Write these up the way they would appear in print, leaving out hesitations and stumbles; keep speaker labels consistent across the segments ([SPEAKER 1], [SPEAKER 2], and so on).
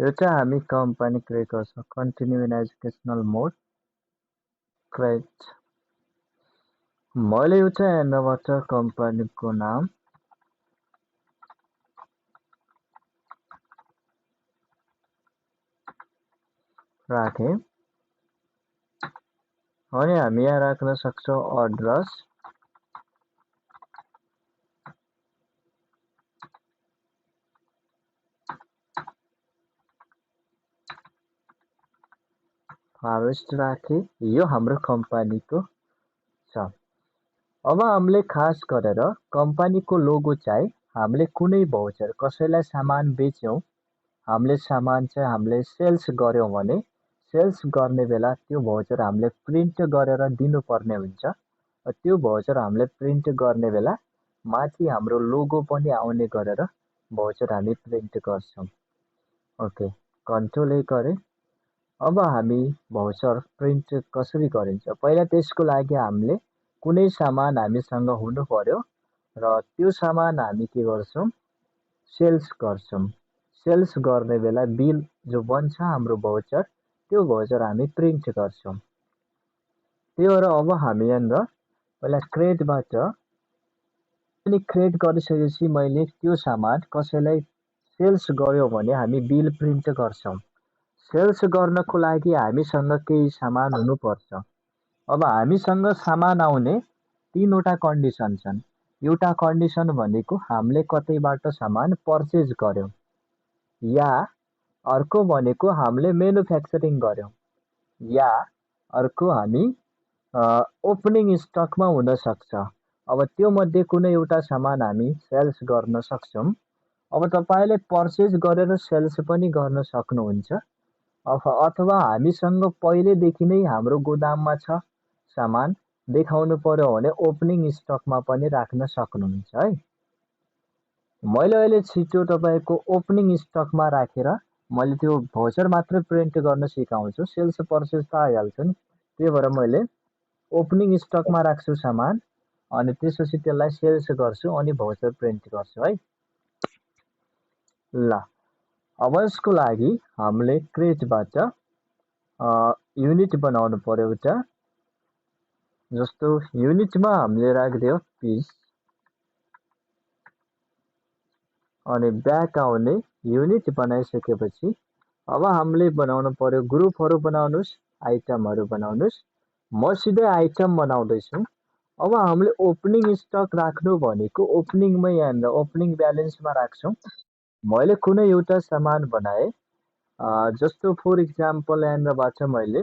[SPEAKER 1] एउटा हामी company create गर्छौँ continue in educational mode create मैले एउटा एन्डबाट कम्पनीको नाम राखेँ अनि हामी यहाँ राख्न सक्छौँ एड्रेस हार्वेस्ट राखेँ यो हाम्रो कम्पनीको छ। अब हामीले खास गरेर कम्पनीको लोगो चाहिँ हामीले कुनै भाउचर कसैलाई सामान बेच्यौँ हामीले सामान चाहिँ हामीले सेल्स गर्यौँ भने सेल्स गर्ने बेला त्यो भाउचर हामीले प्रिन्ट गरेर दिनुपर्ने हुन्छ। त्यो भाउचर हामीले प्रिन्ट गर्ने बेला माथि हाम्रो लोगो पनि आउने गरेर भाउचर हामी प्रिन्ट गर्छौँ। ओके कन्ट्रोल ए गरेँ। अब हामी भाउचर प्रिन्ट कसरी गरिन्छ पहिला त्यसको लागि हामीले कुनै सामान हामीसँग हुनु पर्यो र त्यो सामान हामी के गर्छौँ सेल्स गर्छौँ। सेल्स गर्ने बेला बिल जो बन्छ हाम्रो भाउचर त्यो भाउचर हामी प्रिन्ट गर्छौँ। त्यही भएर अब हामी यहाँनिर पहिला क्रेडिटबाट अनि क्रेडिट गरिसकेपछि मैले त्यो सामान कसैलाई सेल्स गर्यो भने हामी बिल प्रिन्ट गर्छौँ। सेल्स गर्नको लागि हामीसँग केही सामान हुनुपर्छ। अब हामीसँग सामान आउने तीनवटा कन्डिसन छन्। एउटा कन्डिसन भनेको हामीले कतैबाट सामान पर्चेज गर्यौँ या अर्को भनेको हामीले म्यानुफ्याक्चरिङ गर्यौँ या अर्को हामी ओपनिङ स्टकमा हुन सक्छ। अब त्यो मध्ये कुनै एउटा सामान हामी सेल्स गर्न सक्छौँ। अब तपाईँले पर्चेज गरेर सेल्स पनि गर्न सक्नुहुन्छ अथवा हामीसँग पहिलेदेखि नै हाम्रो गोदाममा छ सामान देखाउनु पर्यो भने ओपनिङ स्टकमा पनि राख्न सक्नुहुन्छ है। मैले अहिले छिटो तपाईँको ओपनिङ स्टकमा राखेर मैले त्यो भाउचर मात्र प्रिन्ट गर्न सिकाउँछु। सेल्स पर्चेज त आइहाल्छ नि। त्यही भएर मैले ओपनिङ स्टकमा राख्छु सामान अनि त्यसपछि त्यसलाई सेल्स गर्छु अनि भाउचर प्रिन्ट गर्छु है। ल अब यसको लागि हामीले क्रेडिटबाट युनिट बनाउनु पर्यो एउटा। जस्तो युनिटमा हामीले राखिदियो पिस अनि ब्याक आउने युनिट बनाइसकेपछि अब हामीले बनाउनु पर्यो ग्रुपहरू बनाउनुहोस् आइटमहरू बनाउनुहोस्। म सिधै आइटम बनाउँदैछु। अब हामीले ओपनिङ स्टक राख्नु भनेको ओपनिङमै यहाँनिर ओपनिङ ब्यालेन्समा राख्छौँ। मैले कुनै एउटा सामान बनाएँ जस्तो फर इक्जाम्पल यहाँनिरबाट मैले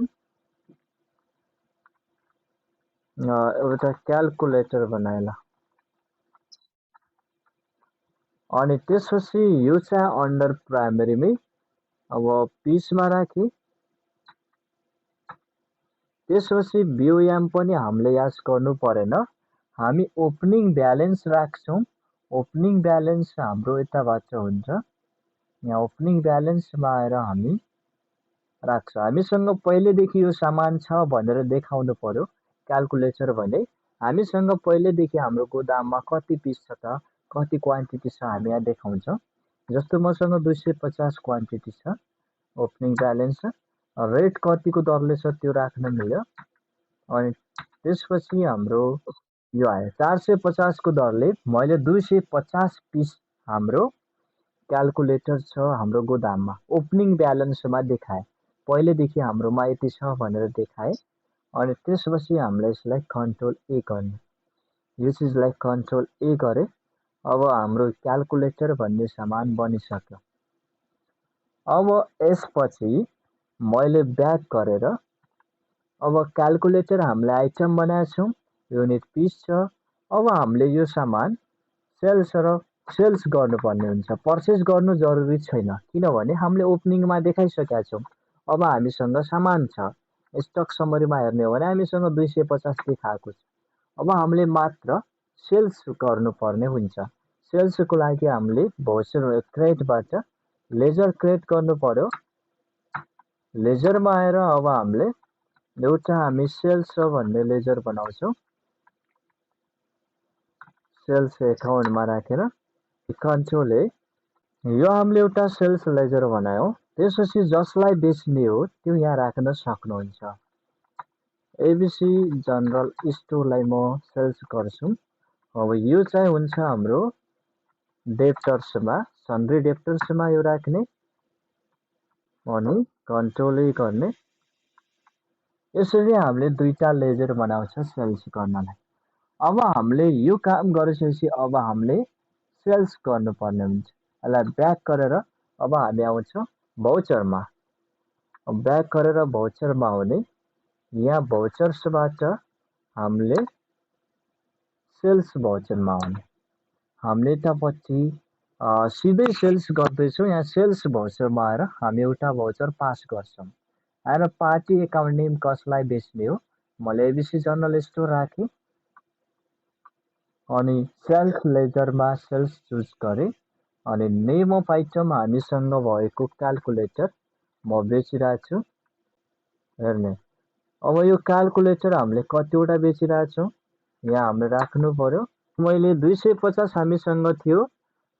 [SPEAKER 1] एउटा क्यालकुलेटर बनाएँ ल। अनि त्यसपछि यो चाहिँ अन्डर प्राइमेरीमै अब पिसमा राखेँ। त्यसपछि बिओएम पनि हामीले याद गर्नु परेन। हामी ओपनिङ ब्यालेन्स राख्छौँ। ओपनिङ ब्यालेन्स हाम्रो यताबाट हुन्छ। यहाँ ओपनिङ ब्यालेन्समा आएर हामी राख्छौँ। हामीसँग पहिलेदेखि यो सामान छ भनेर देखाउनु पर्यो क्यालकुलेटर भने हामीसँग पहिलेदेखि हाम्रो गोदाममा कति पिस छ त कति क्वान्टिटी छ हामी यहाँ देखाउँछौँ। जस्तो मसँग 250 क्वान्टिटी छ ओपनिङ ब्यालेन्स रेट कतिको दरले छ त्यो राख्न मिल्यो। अनि त्यसपछि हाम्रो यो आयो 450 को दरले मैले 250 पिस हाम्रो क्यालकुलेटर छ हाम्रो गोदाममा ओपनिङ ब्यालेन्समा देखाएँ। पहिलेदेखि हाम्रोमा यति छ भनेर देखाएँ। अनि त्यसपछि हामीले यसलाई कन्ट्रोल ए गर्ने। यो चिजलाई कन्ट्रोल ए गरे अब हाम्रो क्यालकुलेटर भन्ने सामान बनिसक्यो। अब यसपछि मैले ब्याक गरेर अब क्यालकुलेटर हामीले आइटम बनाएका छौँ युनिट पिस छ। अब हामीले यो सामान सेल्स गर्नुपर्ने हुन्छ। पर्चेज गर्नु जरुरी छैन किनभने हामीले ओपनिङमा देखाइसकेका छौँ। अब हामीसँग सामान छ स्टक समरीमा हेर्ने हो भने हामीसँग 250 देखाएको छ। अब हामीले मात्र सेल्स गर्नुपर्ने हुन्छ। सेल्सको लागि हामीले भाउचर क्रेडिटबाट लेजर क्रिएट गर्नु पर्यो। लेजरमा आएर अब हामीले एउटा हामी सेल्स भन्ने लेजर बनाउँछौँ। सेल्स एकाउन्टमा राखेर कन्ट्रोल ए यो हामीले एउटा सेल्स लेजर बनायौँ। त्यसपछि जसलाई बेच्ने हो त्यो यहाँ राख्न सक्नुहुन्छ। एबिसी जनरल स्टोरलाई म सेल्स गर्छु। अब यो चाहिँ हुन्छ हाम्रो डेप्टर्समा, सन्ड्री डेप्टर्समा यो राख्ने अनि कन्ट्रोल ए गर्ने। यसरी हामीले दुईटा लेजर बनाउँछ सेल्स गर्नलाई। अब हामीले यो काम गरिसकेपछि अब हामीले सेल्स गर्नुपर्ने हुन्छ। यसलाई ब्याक गरेर अब हामी आउँछौँ भाउचरमा। ब्याक गरेर भाउचरमा आउने, यहाँ भाउचर्सबाट हामीले सेल्स भाउचरमा आउने। हामीले यतापट्टि सिधै सेल्स गर्दैछौँ। यहाँ सेल्स भाउचरमा आएर हामी एउटा भाउचर पास गर्छौँ। आएर पार्टी एकाउन्ट नेम कसलाई बेच्ने हो, मैले एबिसी जनरल स्टोर राखेँ अनि सेल्स लेजरमा सेल्स चुज गरेँ अनि नेम अफ आइटम हामीसँग भएको क्याल्कुलेटर म बेचिरहेको छु। हेर्ने, अब यो क्याल्कुलेटर हामीले कतिवटा बेचिरहेछौँ यहाँ हामीले राख्नु पर्यो। मैले 250 हामीसँग थियो,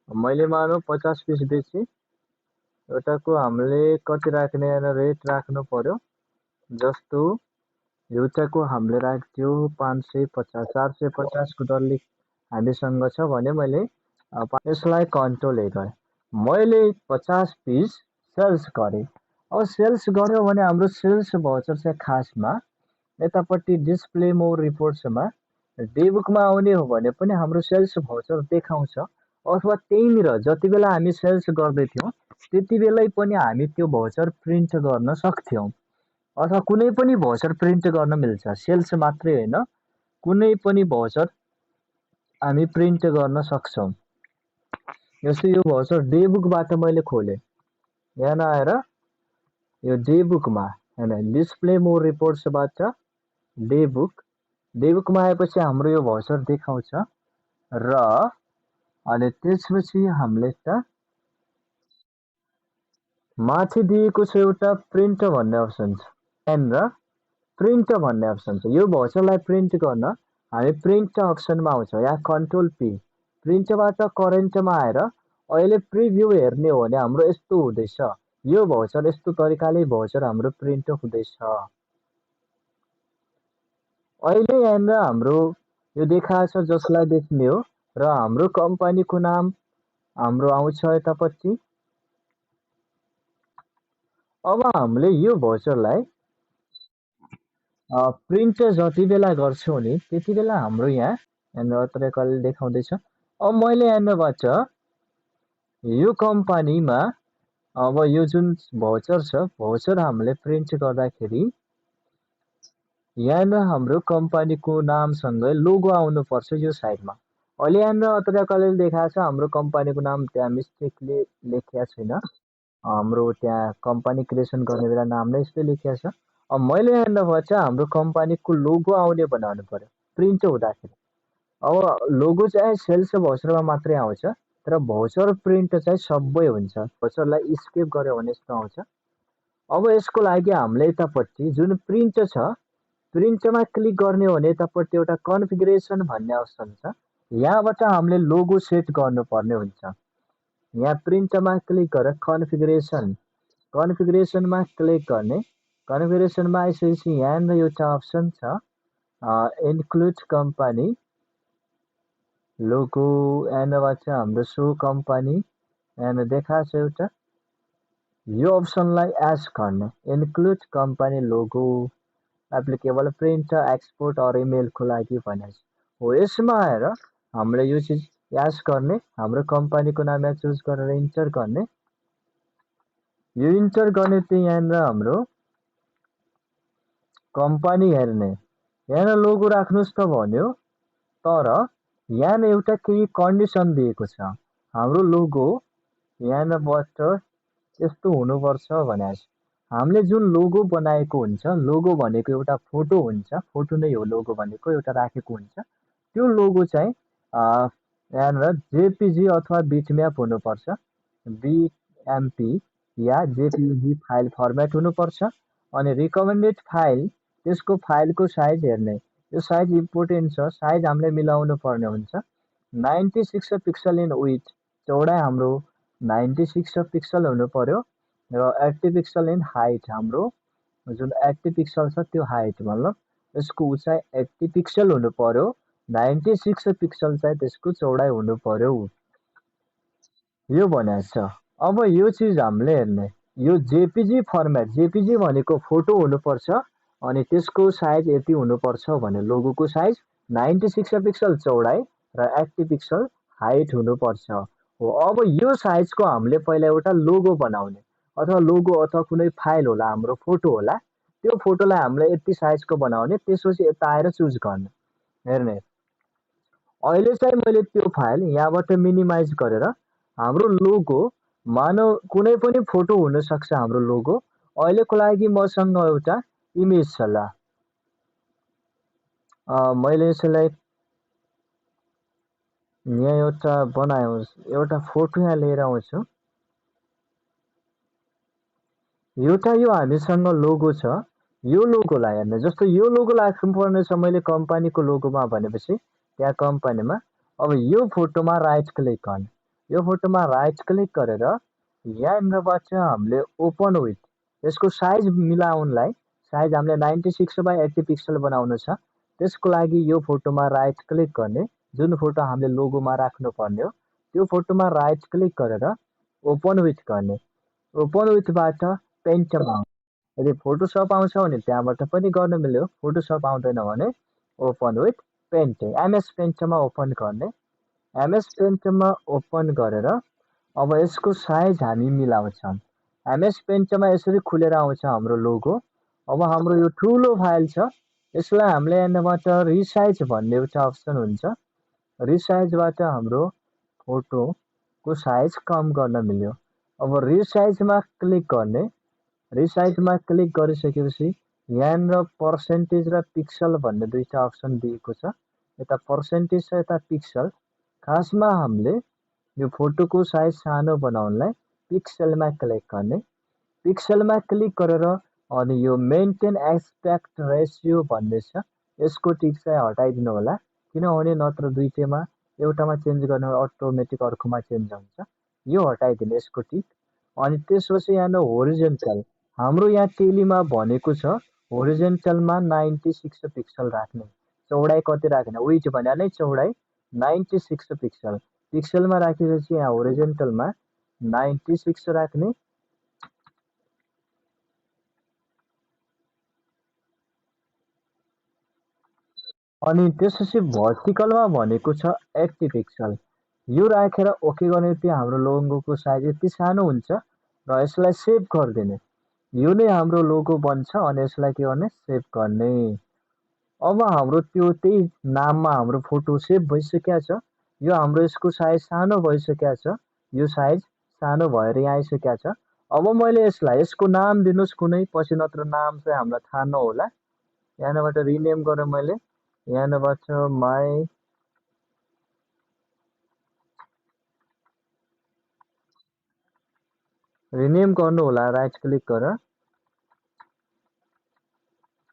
[SPEAKER 1] मैले मानौँ 50 पिस बेचेँ। एउटाको हामीले कति राख्ने रेट राख्नु पर्यो, जस्तो एउटाको हामीले राख्थ्यो 550, 450 को डरले हामीसँग छ भने मैले यसलाई कन्ट्रोल ए गरेँ। मैले 50 पिस सेल्स गरेँ। अब सेल्स गर्यो भने हाम्रो सेल्स भाउचर चाहिँ खासमा यतापट्टि डिस्प्ले मोर रिपोर्ट्समा डेबुकमा आउने हो भने पनि हाम्रो सेल्स भाउचर देखाउँछ। अथवा त्यहीँनिर जति बेला हामी सेल्स गर्दैथ्यौँ त्यति बेलै पनि हामी त्यो भाउचर प्रिन्ट गर्न सक्थ्यौँ। अथवा कुनै पनि भाउचर प्रिन्ट गर्न मिल्छ, सेल्स मात्रै होइन, कुनै पनि भाउचर हामी प्रिन्ट गर्न सक्छौँ। जस्तै यो भाउचर डेबुकबाट मैले खोलेँ, यहाँ आएर यो डेबुकमा होइन डिस्प्ले मोर रिपोर्ट्सबाट डेबुकमा आएपछि हाम्रो यो भाउचर देखाउँछ र अनि त्यसपछि हामीले त माथि दिएको छ एउटा प्रिन्ट भन्ने अप्सन छ, र प्रिन्ट भन्ने अप्सन छ। यो भाउचरलाई प्रिन्ट गर्न हामी प्रिन्ट अप्सनमा आउँछौँ। यहाँ कन्ट्रोल पी, प्रिन्टबाट करेन्टमा आएर अहिले प्रिभ्यू हेर्ने हो भने हाम्रो यस्तो हुँदैछ। यो भाउचर यस्तो तरिकाले भाउचर हाम्रो प्रिन्ट हुँदैछ। अहिले यहाँनिर हाम्रो यो देखाएको छ जसलाई देख्ने हो र हाम्रो कम्पनीको नाम हाम्रो आउँछ यतापट्टि। अब हामीले यो भाउचरलाई प्रिन्ट जति बेला गर्छौँ नि त्यति बेला हाम्रो यहाँ तरिकाले देखाउँदैछ। अब मैले यहाँबाट यो कम्पनीमा अब यो जुन भाउचर छ, भाउचर हामीले प्रिन्ट गर्दाखेरि यहाँ हाम्रो कम्पनीको नामसँगै लोगो आउनुपर्छ यो साइडमा। अहिले यहाँ तरिकाले देखाएको छ हाम्रो कम्पनीको नाम त्यहाँ मिस्टेकले लेखिएको छैन। हाम्रो त्यहाँ कम्पनी क्रिएसन गर्ने बेला नाम नै यस्तै लेखिएको छ। अब मैले यहाँ चाहिँ हाम्रो कम्पनीको लोगो आउने बनाउनु पर्यो प्रिन्ट हुँदाखेरि। अब लोगो चाहिँ सेल्स भाउचरमा मात्रै आउँछ, तर भाउचर प्रिन्ट चाहिँ सबै हुन्छ। भाउचरलाई स्केप गर्यो भने यस्तो आउँछ। अब यसको लागि हामीले यतापट्टि जुन प्रिन्ट छ, प्रिन्टमा क्लिक गर्ने हो भने यतापट्टि एउटा कन्फिगरेसन भन्ने अप्सन छ। यहाँबाट हामीले लोगो सेट गर्नुपर्ने हुन्छ। यहाँ प्रिन्टमा क्लिक गरेर कन्फिगरेसनमा क्लिक गर्ने। कन्फिगरेसनमा आइसकेपछि यहाँ एउटा अप्सन छ इन्क्लुड कम्पनी लोगो। यहाँबाट हाम्रो सो कम्पनी यहाँ देखाएको छ एउटा, यो अप्सनलाई एड गर्ने। Include company logo applicable print export or इमेलको लागि भनेको हो। यसमा आएर हामीले यो चिज याद गर्ने, हाम्रो कम्पनीको नाम यहाँ चुज गरेर इन्टर गर्ने। यो इन्टर गर्ने चाहिँ यहाँनिर हाम्रो कम्पनी हेर्ने, यहाँ लोगो राख्नुहोस् त भन्यो, तर यहाँ एउटा केही कन्डिसन दिएको छ। हाम्रो लोगो यहाँबाट यस्तो हुनुपर्छ भनेको छ। हामीले जुन लोगो बनाएको हुन्छ, लोगो भनेको एउटा फोटो हुन्छ, फोटो नै हो लोगो भनेको, एउटा राखेको हुन्छ। त्यो लोगो चाहिँ यहाँनिर जेपिजी अथवा बिटम्याप हुनुपर्छ, बिएमपी या जेपिजी फाइल फर्मेट हुनुपर्छ। अनि रिकमेन्डेड फाइल, त्यसको फाइलको साइज हेर्ने, यो साइज इम्पोर्टेन्ट छ, साइज हामीले मिलाउनु पर्ने हुन्छ। 96 पिक्सल इन विड्थ, चौडाइ हाम्रो 96 पिक्सल हुनु पर्यो। र 80 पिक्सल इन हाइट हाम्रो जुन 80 पिक्सल छ त्यो हाइट मतलब यसको उचाइ 80 पिक्सल हुनु पर्यो, 96 पिक्सल चाहिँ त्यसको चौडाइ हुनु पर्यो, यो भनेको छ। अब यो चिज हामीले हेर्ने, यो जेपीजी फर्मेट, जेपीजी भनेको फोटो हुनुपर्छ अनि त्यसको साइज यति हुनुपर्छ भने लोगोको साइज 96 पिक्सल चौडाइ र 80 पिक्सल हाइट हुनुपर्छ हो। अब यो साइजको हामीले पहिला एउटा लोगो बनाउने अथवा लोगो अथवा कुनै फाइल होला, हाम्रो फोटो होला, त्यो फोटोलाई हामीले यति साइजको बनाउने, त्यसपछि यता आएर चुज गर्ने। हेर्ने, अहिले चाहिँ मैले त्यो फाइल यहाँबाट मिनिमाइज गरेर हाम्रो लोगो, मानव कुनै पनि फोटो हुन सक्छ हाम्रो लोगो। अहिलेको लागि मसँग एउटा इमेज छ, ल मैले यसलाई यहाँ एउटा बनायो, एउटा फोटो यहाँ लिएर आउँछु। एउटा यो हामीसँग लोगो छ, यो लोगोलाई हेर्ने, जस्तो यो लोगो राख्नुपर्ने छ मैले कम्पनीको लोगोमा भनेपछि त्यहाँ कम्पनीमा अब यो फोटोमा राइट क्लिक गर्ने, यो फोटोमा राइट क्लिक गरेर यहाँबाट हामीले ओपन विथ, यसको साइज मिलाउनलाई, साइज हामीले 96/80 पिक्सल बनाउनु छ, त्यसको लागि यो फोटोमा राइट क्लिक गर्ने, जुन फोटो हामीले लोगोमा राख्नुपर्ने हो त्यो फोटोमा राइट क्लिक गरेर ओपन विथ गर्ने। ओपन विथबाट पेन्टमा, यदि फोटोसप आउँछ भने त्यहाँबाट पनि गर्न मिल्यो, फोटोसप आउँदैन भने ओपन विथ पेन्ट, एमएस पेन्टमा ओपन गर्ने। एमएस पेन्टमा ओपन गरेर अब यसको साइज हामी मिलाउँछौँ। एमएस पेन्टमा यसरी खुलेर आउँछ हाम्रो लोगो। अब हाम्रो यो ठुलो फाइल छ, यसलाई हामीले यहाँबाट रिसाइज भन्ने एउटा अप्सन हुन्छ, रिसाइजबाट हाम्रो फोटोको साइज कम गर्न मिल्यो। अब रिसाइजमा क्लिक गर्ने, रिसाइजमा क्लिक गरिसकेपछि यहाँनिर पर्सेन्टेज र पिक्सल भन्ने दुईवटा अप्सन दिएको छ, यता पर्सेन्टेज र यता पिक्सल। खासमा हामीले यो फोटोको साइज सानो बनाउनलाई पिक्सलमा क्लिक गर्ने, पिक्सलमा क्लिक गरेर अनि यो मेन्टेन एस्पेक्ट रेसियो भन्ने छ, यसको टिक चाहिँ हटाइदिनु होला, किनभने नत्र दुईटैमा एउटामा चेन्ज गर्ने अटोमेटिक अर्कोमा चेन्ज हुन्छ, यो हटाइदिने यसको टिक। अनि त्यसपछि यहाँ होरिजेन्टल, हाम्रो यहाँ टेलीमा भनेको छ होरिजेन्टलमा 96 पिक्सल राख्ने, चौडाइ कति राख्ने, विड्थ भने नै चौडाइ 96 पिक्सल, पिक्सलमा राखेपछि यहाँ होरिजेन्टलमा 96 राख्ने। अनि त्यसपछि भर्टिकलमा भनेको छ 80 पिक्सल, यो राखेर ओके गर्ने बित्तिकै हाम्रो लोगोको साइज यति सानो हुन्छ र यसलाई सेभ गरिदिने, यो नै हाम्रो लोगो बन्छ। अनि यसलाई के गर्ने, सेभ गर्ने। अब हाम्रो त्यो त्यही नाममा हाम्रो फोटो सेभ भइसकेको छ, यो हाम्रो यसको साइज सानो भइसकेको छ, यो साइज सानो भएर यहाँ आइसकेको छ। अब मैले यसलाई, यसको नाम दिनुहोस् कुनै, पछि नत्र नाम चाहिँ हामीलाई थाहा नहोला, यहाँबाट रिनेम गरेर मैले यहाँबाट माई रिनेम गर्नु होला, राइट क्लिक गरेर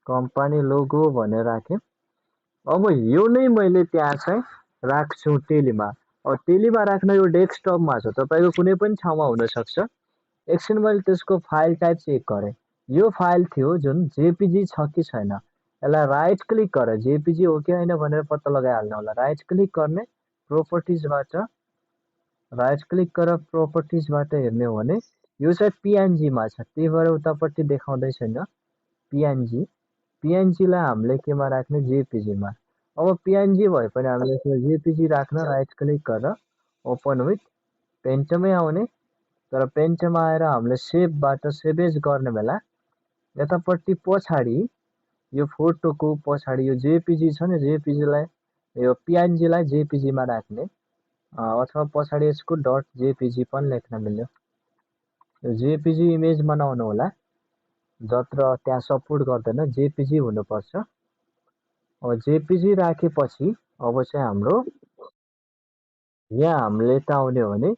[SPEAKER 1] कम्पनी लोगो भनेर राखेँ। अब यो नै मैले त्यहाँ चाहिँ राख्छु टेलीमा। अब टेलीमा राख्न यो डेस्कटपमा छ, तपाईँको कुनै पनि ठाउँमा हुनसक्छ। एकछिन मैले त्यसको फाइल टाइप चेक गरेँ, यो फाइल थियो जुन जेपीजी छ कि छैन, यसलाई राइट क्लिक गरेर जेपीजी हो कि होइन भनेर पत्ता लगाइहाल्नु होला। राइट क्लिक गर्ने, प्रोपर्टिजबाट राइट क्लिक गरेर प्रोपर्टिजबाट हेर्ने हो भने यो चाहिँ पिएनजीमा छ, त्यही भएर उतापट्टि देखाउँदै छैन पिएनजी। पिएनजीलाई हामीले केमा राख्ने, जेपीजीमा। अब पिएनजी भए पनि हामीले यसलाई जेपीजी राख्न राइट क्लिक गरेर ओपन विथ पेन्टमै आउने, तर पेन्टमा आएर हामीले सेभबाट सेभेज गर्ने बेला यतापट्टि पछाडि यो फोटोको पछाडि यो जेपीजी छ नि, जेपीजीलाई, यो पिएनजीलाई जेपीजीमा राख्ने, अथवा पछाडि यसको डट जेपीजी पनि लेख्न मिल्यो। यो जेपीजी इमेज बनाउनु होला, जत्र त्यहाँ सपोर्ट गर्दैन, जेपीजी हुनुपर्छ। अब जेपीजी राखेपछि अब चाहिँ हाम्रो यहाँ हामीले त आउने हो भने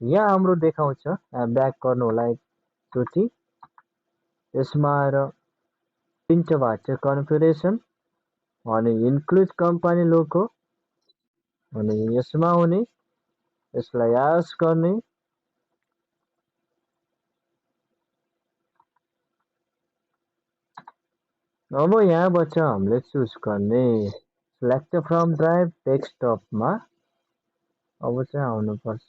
[SPEAKER 1] यहाँ हाम्रो देखाउँछ, ब्याक गर्नु होला एकचोटि, यसमा आएर प्रिन्टबाट कन्फिगरेसन अनि इन्क्लुड कम्पनी लोगो, अनि यसमा आउने, यसलाई यास गर्ने, अब यहाँबाट हामीले चुज गर्ने सिलेक्ट फ्रम ड्राइभ डेस्कटपमा अब चाहिँ आउनुपर्छ।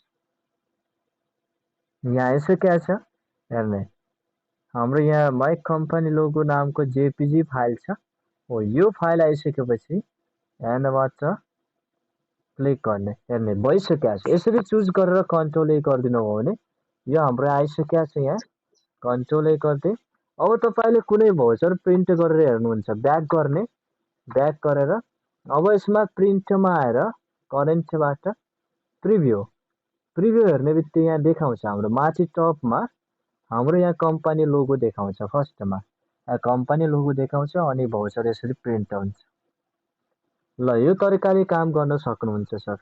[SPEAKER 1] यहाँ आइसकेको छ हेर्ने हाम्रो यहाँ माई कम्पनी लोगो नामको जेपीजी फाइल छ। हो यो फाइल आइसकेपछि यहाँबाट क्लिक गर्ने हेर्ने भइसकेको छ। यसरी चुज गरेर कन्ट्रोल ए गरिदिनु भयो भने यो हाम्रो आइसकेको छ। यहाँ कन्ट्रोल ए गर्दै अब तपाईँले कुनै भाउचर प्रिन्ट गरेर हेर्नुहुन्छ ब्याक गर्ने ब्याक गरेर अब यसमा प्रिन्टमा आएर करेन्टबाट प्रिभ्यू प्रिभ्यू हेर्ने बित्तिकै यहाँ देखाउँछ हाम्रो माथि टपमा हाम्रो यहाँ कम्पनी लोगो देखाउँछ। फर्स्टमा कम्पनी लोगो देखाउँछ अनि भाउचर यसरी प्रिन्ट हुन्छ। ल यो तरिकाले काम गर्न सक्नुहुन्छ सर।